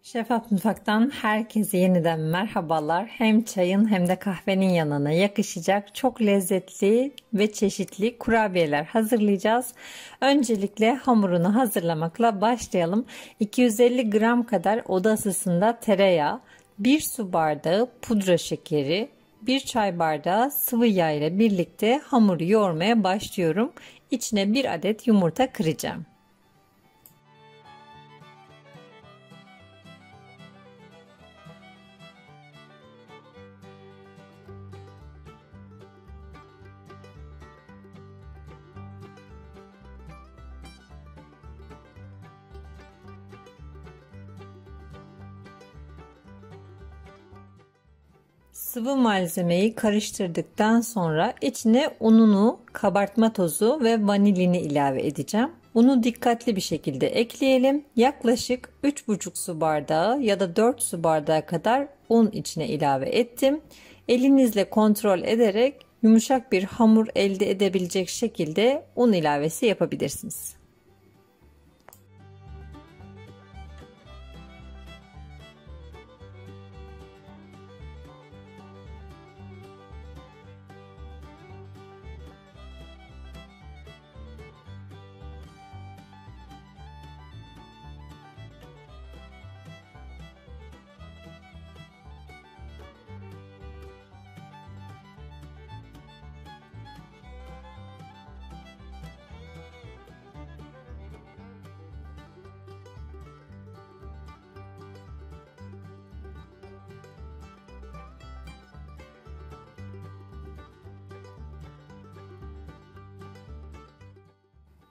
Şeffaf Mutfak'tan herkese yeniden merhabalar. Hem çayın hem de kahvenin yanına yakışacak çok lezzetli ve çeşitli kurabiyeler hazırlayacağız. Öncelikle hamurunu hazırlamakla başlayalım. 250 gram kadar oda ısısında tereyağı, 1 su bardağı pudra şekeri, 1 çay bardağı sıvı yağ ile birlikte hamuru yoğurmaya başlıyorum. İçine 1 adet yumurta kıracağım. Sıvı malzemeyi karıştırdıktan sonra içine ununu, kabartma tozu ve vanilini ilave edeceğim. Unu dikkatli bir şekilde ekleyelim. Yaklaşık 3,5 su bardağı ya da 4 su bardağı kadar un içine ilave ettim. Elinizle kontrol ederek yumuşak bir hamur elde edebilecek şekilde un ilavesi yapabilirsiniz.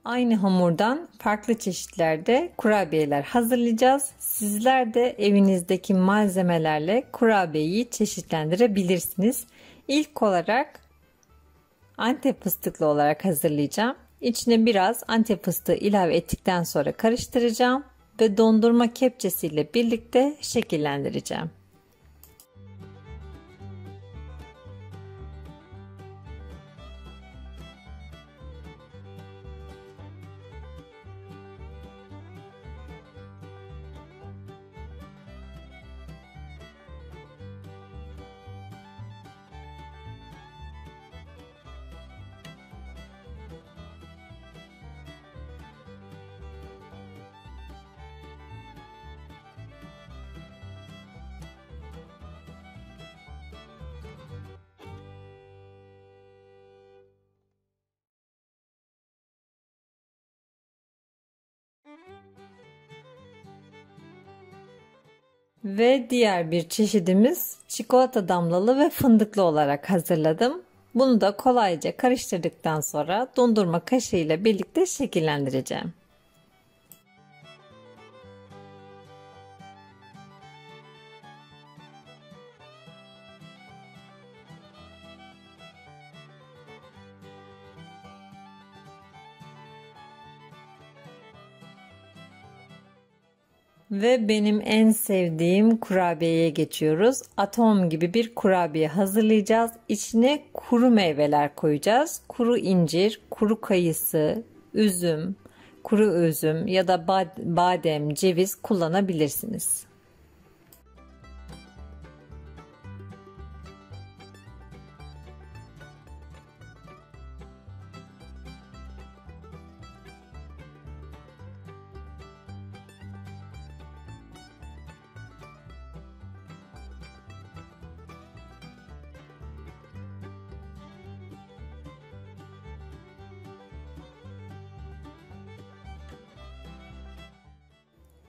Aynı hamurdan farklı çeşitlerde kurabiyeler hazırlayacağız. Sizler de evinizdeki malzemelerle kurabiyeyi çeşitlendirebilirsiniz. İlk olarak Antep fıstıklı olarak hazırlayacağım. İçine biraz Antep fıstığı ilave ettikten sonra karıştıracağım ve dondurma kepçesiyle birlikte şekillendireceğim. Ve diğer bir çeşidimiz çikolata damlalı ve fındıklı olarak hazırladım. Bunu da kolayca karıştırdıktan sonra dondurma kaşığı ile birlikte şekillendireceğim. Ve benim en sevdiğim kurabiyeye geçiyoruz. Atom gibi bir kurabiye hazırlayacağız. İçine kuru meyveler koyacağız. Kuru incir, kuru kayısı, üzüm, kuru üzüm ya da badem, ceviz kullanabilirsiniz.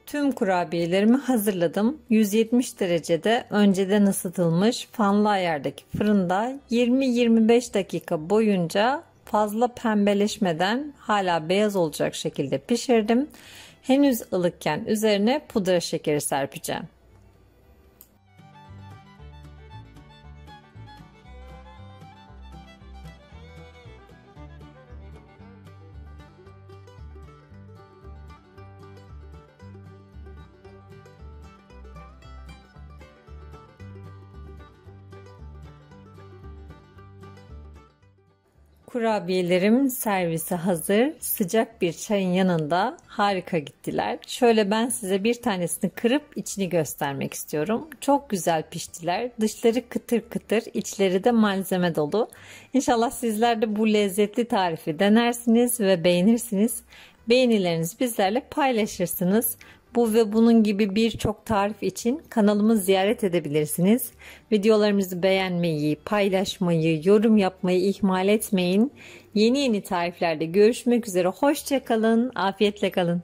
Tüm kurabiyelerimi hazırladım. 170 derecede önceden ısıtılmış fanlı ayardaki fırında 20-25 dakika boyunca fazla pembeleşmeden hala beyaz olacak şekilde pişirdim. Henüz ılıkken üzerine pudra şekeri serpeceğim. Kurabiyelerim servise hazır. Sıcak bir çayın yanında harika gittiler. Şöyle ben size bir tanesini kırıp içini göstermek istiyorum. Çok güzel piştiler. Dışları kıtır kıtır, içleri de malzeme dolu. İnşallah sizler de bu lezzetli tarifi denersiniz ve beğenirsiniz. Beğenilerinizi bizlerle paylaşırsınız. Bu ve bunun gibi birçok tarif için kanalımı ziyaret edebilirsiniz. Videolarımızı beğenmeyi, paylaşmayı, yorum yapmayı ihmal etmeyin. Yeni tariflerde görüşmek üzere. Hoşça kalın, afiyetle kalın.